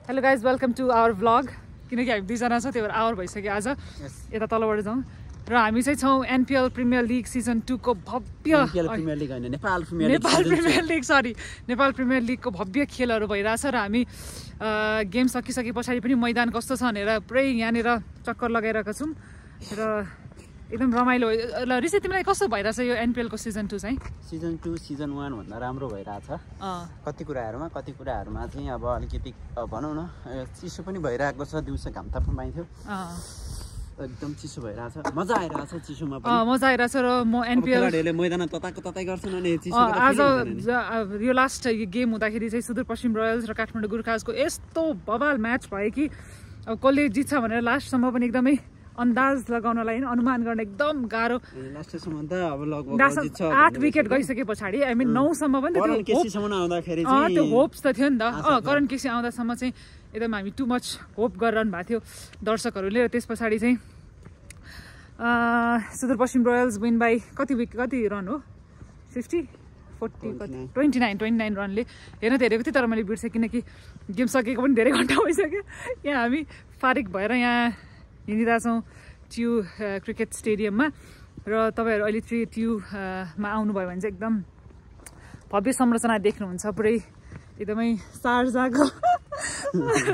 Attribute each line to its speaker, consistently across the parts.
Speaker 1: hello guys welcome to our vlog किनकि हामी दुईजना छ त्यही भएर आवर भइसक्यो आज यता तलबाट जाउँ र हामी चाहिँ छौँ एनपिएल प्रिमियर लिग सिजन 2 को भव्य नेपाल प्रिमियर लिगको भव्य खेलहरू भइरहेछ र हामी गेम सकिसके पछाडि पनि मैदान कस्तो छ भनेर पुरै यहाँनिर चक्कर लगाइरहेका छौँ र एकदम रमाइलो ल ऋषि तिमीलाई कस्तो भइरहेछ यो एनपिएल को सिजन 2 चाहिँ
Speaker 2: सिजन 2 सिजन 1 भन्दा राम्रो भइरहेछ कति कुराहरुमा चाहिँ अब अलिकति भनौं न चिसो पनि भइरहेको छ दिउँसो घाम ताप्न पाइन्थ्यो एकदम चिसो भइरहेछ मजा आइरहेछ चिसोमा पनि
Speaker 1: मजा आइरहेछ र म एनपिएल
Speaker 2: खेलाडीहरुले मैदानमा तताई गर्छन् अनि चिसो
Speaker 1: आज यो लास्ट गेम हुँदाखेरि चाहिँ सुदूरपश्चिम रोयल्स र काठमाडौँ गुर्खाजको यस्तो बवाल म्याच भयो कि अब कसले जित्छ भनेर लास्टसम्म पनि एकदमै अन्दाज लगाउनलाई अनुमान गर्न एकदम गाह्रो
Speaker 2: लास्टसम्म त अब लगभग जित्छ
Speaker 1: 8 विकेट गइसके पछाडी आई मीन 9 सम्म पनि
Speaker 2: करण केसीसम्म आउँदाखेरि चाहिँ
Speaker 1: त्यो होप्स त थियो नि त करण केसी आउँदासम्म चाहिँ एकदम हामी टु मच होप गरिरहनु भएको थियो दर्शकहरूले र त्यस पछाडी चाहिँ सुदूरपश्चिम रोयल्स विन बाई कति रन हो 50 40 29 रनले हेर्न त हेरेको थिएँ तर मैले बिर्सेँ किनकि गेम सकेको पनि धेरै घन्टा भइसक्यो यहाँ हामी फारिक भएर यहाँ हिँडिरहेछौँ ट्यु क्रिकेट स्टेडियममा र तपाईँहरू अहिले ट्युमा आउनुभयो भने चाहिँ एकदम भव्य संरचना देख्नुहुन्छ पुरै एकदमै सारजाको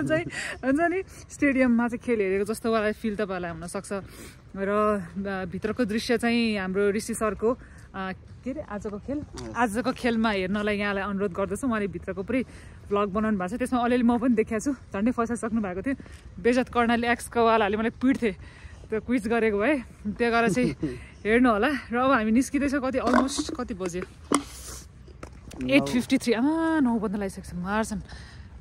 Speaker 1: चाहिँ हुन्छ नि स्टेडियममा चाहिँ खेल हेरेको जस्तो वाला फिल तपाईँहरूलाई हुनसक्छ र भित्रको दृश्य चाहिँ हाम्रो ऋषि सरको के अरे आजको खेलमा हेर्नलाई यहाँलाई अनुरोध गर्दछु उहाँले भित्रको पुरै भ्लग बनाउनु भएको छ त्यसमा अलिअलि म पनि देखाएको छु झन्डै फसाइसक्नु भएको थियो बेजत कर्णाली एक्सको वालाहरूले मलाई पिट्थे त्यो क्विज गरेको भए त्यो गरेर चाहिँ हेर्नु होला र अब हामी निस्किँदैछौँ अलमोस्ट कति बज्यो 8:53 आमा 9 बज्न लागिसकेको छ मार्छन्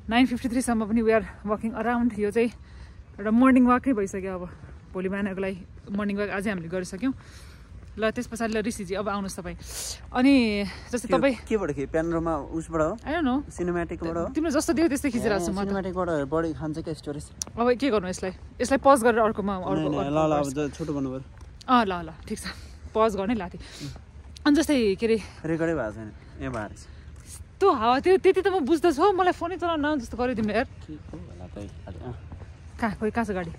Speaker 1: 9:53 सम्म पनि वी आर वकिङ अराउन्ड यो चाहिँ एउटा मर्निङ वाकै भइसक्यो अब भोलि बिहानको लागि मर्निङ वाक अझै हामीले गरिसक्यौँ ल त्यस पछाडि ल ऋषिजी अब आउनुहोस् तपाईँ अनि जस्तै तपाईँ
Speaker 2: केबाट प्यानोरामा उसबाट हो
Speaker 1: आई डोन्ट नो
Speaker 2: सिनेम्याटिकबाट हो
Speaker 1: तिम्रो जस्तो दियो त्यस्तै खिचिरहेको छु म
Speaker 2: सिनेम्याटिकबाट बढी खान्छ के स्टोरेज
Speaker 1: अब के गर्नु यसलाई पज गरेर अर्कोमा
Speaker 2: ल अब छोटो गर्नु पर्यो
Speaker 1: ल ठिक छ पज गर्नै लाथे अनि जस्तै के अरे
Speaker 2: रेकर्डै भएको छैन ए भएर
Speaker 1: त्यो हावा त्यो त्यति त म बुझ्दछु हौ मलाई फोनै चलाउन न जस्तो गर्यो तिमीले यार कहाँ छ गाडी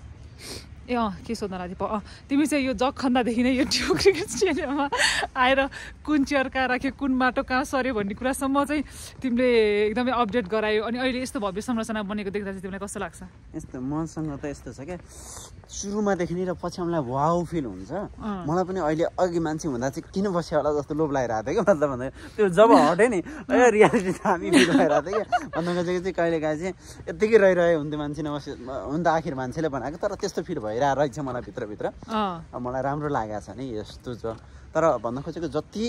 Speaker 1: ए के सोध्न लाग्थ्यो तिमी चाहिँ यो जग खन्दादेखि नै यो ट्यु क्रिकेट स्टेडियममा आएर कुन चेयर कहाँ राख्यो कुन माटो कहाँ सर्यो भन्ने कुरासम्म चाहिँ तिमीले एकदमै अपडेट गरायो अनि अहिले यस्तो भव्य संरचना बनेको देख्दा चाहिँ तिमीलाई कस्तो लाग्छ
Speaker 2: यस्तो मनसँग त यस्तो छ क्या सुरुमादेखि नै र पछि हामीलाई वाउ फिल हुन्छ मलाई पनि अहिले अघि मान्छे हुँदा चाहिँ किन बस्यो होला जस्तो लोभ लागिरहेको थियो कि मतलब भन्दा त्यो जब हट्यो नि रियालिटी त हामी फिल भइरहेको थियो कि भन्दा खोजेको चाहिँ कहिले काहीँ चाहिँ यत्तिकै रहिरहे हुन्थ्यो मान्छे नबस्यो हुन त आखिर मान्छेले भनेको तर त्यस्तो फिल भइरहेको रहेछ मलाई भित्रभित्र मलाई राम्रो लागेको छ नि यस्तो छ तर भन्न खोजेको जति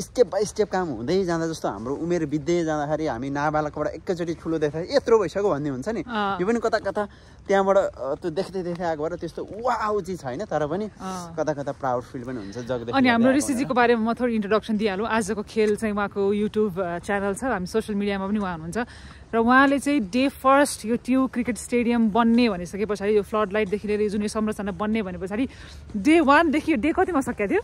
Speaker 2: स्टेप बाई स्टेप काम हुँदै जाँदा जस्तो हाम्रो उमेर बित्दै जाँदाखेरि हामी नाबालकबाट एकैचोटि ठुलो देख्दा यत्रो भइसक्यो भन्ने हुन्छ नि यो पनि कता त्यहाँबाट त्यो देख्दै आएको भएर त्यस्तो वाउ चाहिँ छैन तर पनि कता प्राउड फिल पनि हुन्छ जग्दै
Speaker 1: अनि हाम्रो ऋषिजीको बारेमा म थोरै इन्ट्रोडक्सन दिइहालौँ आजको खेल चाहिँ उहाँको युट्युब च्यानल छ हामी सोसियल मिडियामा पनि उहाँ हुनुहुन्छ र उहाँले चाहिँ डे फर्स्ट यो ट्यु क्रिकेट स्टेडियम बन्ने भनिसके पछाडि यो फ्लड लाइटदेखि लिएर जुन यो संरचना बन्ने भने पछाडि डे 1 देखि डे कतिमा सकिएको थियो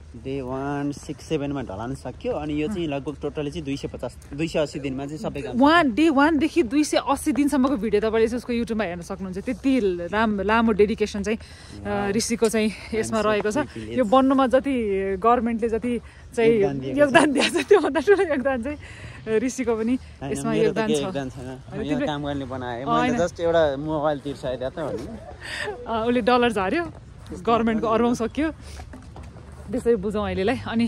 Speaker 2: डे 1 6-7 मा ढलान सक्यो अनि यो चाहिँ लगभग टोटली चाहिँ 280 दिनमा चाहिँ सबै काम
Speaker 1: डे 1 देखि 280 दिनसम्मको भिडियो तपाईँले उसको युट्युबमा हेर्न सक्नुहुन्छ त्यति लामो डेडिकेसन चाहिँ ऋषिको चाहिँ यसमा रहेको छ यो बन्नुमा जति गभर्मेन्टले जति चाहिँ योगदान दिएको छ त्योभन्दा ठुलो योगदान चाहिँ ऋषिको पनि यसमा योगदान छ
Speaker 2: काम गर्ने बनाए मैले जस्ट एउटा मोबाइल तिर्साइदिए त
Speaker 1: उसले डलर झार्यो गभर्मेन्टको अर्बौं सक्यो त्यसै बुझौँ अहिलेलाई अनि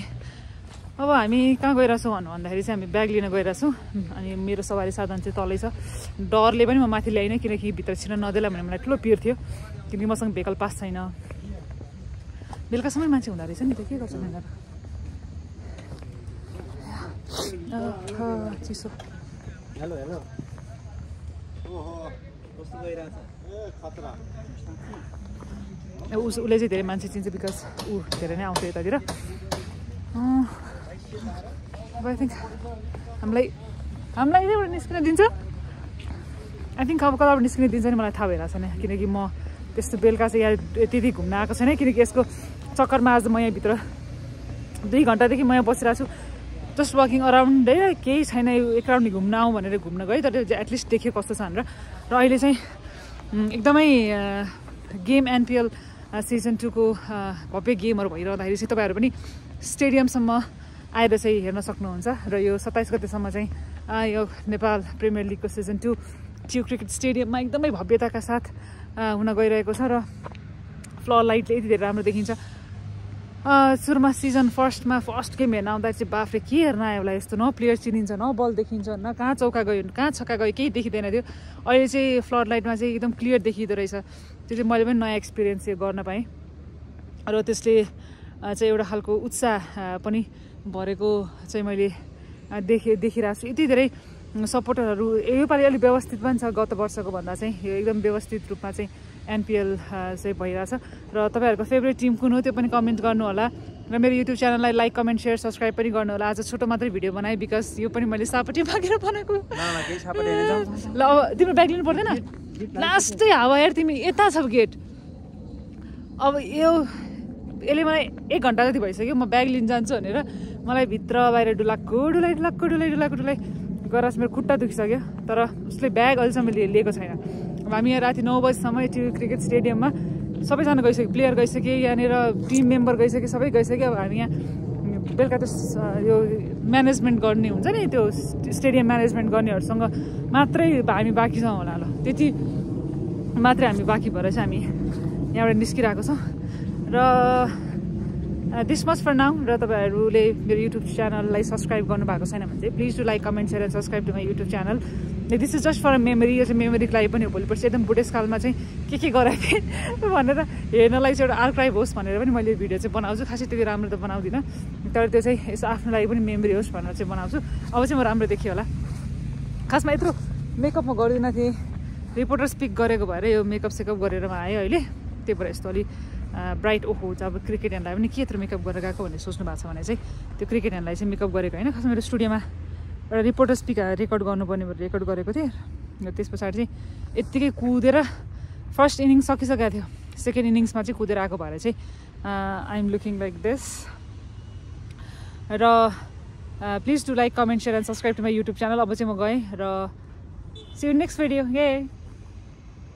Speaker 1: अब हामी कहाँ गइरहेछौँ भन्दाखेरि चाहिँ हामी ब्याग लिन गइरहेछौँ अनि मेरो सवारी साधन चाहिँ तलै छ डरले पनि म माथि ल्याइनँ किनकि भित्र छिर्न नदेला भने मलाई ठुलो पिर थियो किनकि मसँग भेकल पास छैन बेलुकासम्म मान्छे हुँदो रहेछ नि त के गर्छ भनेर चिसो
Speaker 2: हेलो कस्तो गइरहेछ खतरा
Speaker 1: उसले चाहिँ धेरै मान्छे चिन्छ बिकज ऊ धेरै नै आउँछ यतातिर आई थिङ्क हामीलाई यहीँबाट निस्किन दिन्छ आई थिङ्क अब कताबाट निस्किन दिन्छ नि मलाई थाहा भइरहेको छैन किनकि म त्यस्तो बेलुका चाहिँ यहाँ त्यति घुम्न आएको छैन किनकि यसको चक्करमा आज म यहाँभित्र 2 घन्टादेखि म यहाँ बसिरहेको छु जस्ट वाकिङ अराउन्ड है केही छैन यो एक राउन्ड घुम्न आउँ भनेर घुम्न गएँ तर एटलिस्ट देखेँ कस्तो छ भनेर र अहिले चाहिँ एकदमै गेम एनपिएल सिजन 2 को भव्य गेमहरू भइरहँदाखेरि चाहिँ तपाईँहरू पनि स्टेडियमसम्म आएर चाहिँ हेर्न सक्नुहुन्छ र यो 27 गतेसम्म चाहिँ यो नेपाल प्रिमियर लिगको सिजन 2 टियु क्रिकेट स्टेडियममा एकदमै भव्यताका साथ हुन गइरहेको छ र फ्लड लाइटले यति धेरै राम्रो देखिन्छ सुरुमा सिजन फर्स्ट गेम हेर्न आउँदा चाहिँ बाफ्रे के हेर्न आयो होला यस्तो न प्लेयर चिनिन्छ न बल देखिन्छ न कहाँ चौका गयो कहाँ छक्का गयो केही देखिँदैन थियो अहिले चाहिँ फ्लड लाइटमा चाहिँ एकदम क्लियर देखिँदो रहेछ त्यो चाहिँ मैले पनि नयाँ एक्सपिरियन्स गर्न पाएँ र त्यसले चाहिँ एउटा खालको उत्साह पनि भरेको चाहिँ मैले देखिरहेको छु यति धेरै सपोर्टरहरू योपालि अलिक व्यवस्थित पनि छ गत वर्षको भन्दा चाहिँ यो एकदम व्यवस्थित रूपमा चाहिँ एनपिएल चाहिँ भइरहेछ र तपाईँहरूको फेभरेट टिम कुन हो त्यो पनि कमेन्ट गर्नु होला र मेरो युट्युब च्यानललाई लाइक कमेन्ट सेयर सब्सक्राइब पनि गर्नु होला आज छोटो मात्रै भिडियो बनाएँ बिकज यो पनि मैले सापट्टि मागेर बनाएको ल अब तिम्रो ब्याग लिनु पर्दैन लास्टै हावा हेर तिमी यता छ गेट अब यसले मलाई 1 घन्टा जति भइसक्यो म ब्याग लिन जान्छु भनेर मलाई भित्र बाहिर डुलाइ गरास मेरो खुट्टा दुखिसक्यो तर उसले ब्याग अहिलेसम्म लिएको छैन अब हामी यहाँ राति 9 बजीसम्म टियु क्रिकेट स्टेडियममा सबैजना गइसक्यो प्लेयर गइसक्यो यहाँनिर टिम मेम्बर गइसक्यो सबै गइसक्यो अब हामी यहाँ बेलुका त यो म्यानेजमेन्ट गर्ने हुन्छ नि त्यो स्टेडियम म्यानेजमेन्ट गर्नेहरूसँग मात्रै हामी बाँकी छौँ होला ल त्यति मात्रै हामी बाँकी भएर चाहिँ हामी यहाँबाट निस्किरहेको छौँ र दिस मच फर नाउ र तपाईँहरूले मेरो युट्युब च्यानललाई सब्सक्राइब गर्नुभएको छैन भने चाहिँ please do like comment share and subscribe to my YouTube channel this is just for a memory यो चाहिँ मेमोरीको लागि पनि हो भोलिपर्सि एकदम बुढेसकालमा चाहिँ के गराएको थिएँ भनेर हेर्नलाई चाहिँ एउटा आर्काइभ होस् भनेर पनि मैले भिडियो चाहिँ बनाउँछु खासै त्यति राम्रो त बनाउँदिनँ तर त्यो चाहिँ यसो आफ्नो लागि पनि मेमोरी होस् भनेर चाहिँ बनाउँछु अब चाहिँ म राम्रो देखियो होला खासमा यत्रो मेकअप म गर्दिनँ थिएँ रिपोर्टर्स पिक गरेको भएर यो मेकअप सेकअप गरेर आयो अहिले त्यही भएर यस्तो अलिक ब्राइट ओहो अब क्रिकेटहरूलाई पनि के यत्रो मेकअप गरेर गएको भनेर सोच्नु भएको छ भने चाहिँ त्यो क्रिकेटहरूलाई चाहिँ मेकअप गरेको होइन खासमा मेरो स्टुडियोमा एउटा रिपोर्टर स्पिक रेकर्ड गर्नुपर्ने भएर रेकर्ड गरेको थिएँ र त्यस पछाडि चाहिँ यत्तिकै कुदेर फर्स्ट इनिङ्स सकिसकेको थियो सेकेन्ड इनिङ्समा चाहिँ कुदेर आएको भएर चाहिँ I am looking like this र please do like comment share and subscribe to my YouTube channel अब चाहिँ म गएँ र सी यु नेक्स्ट भिडियो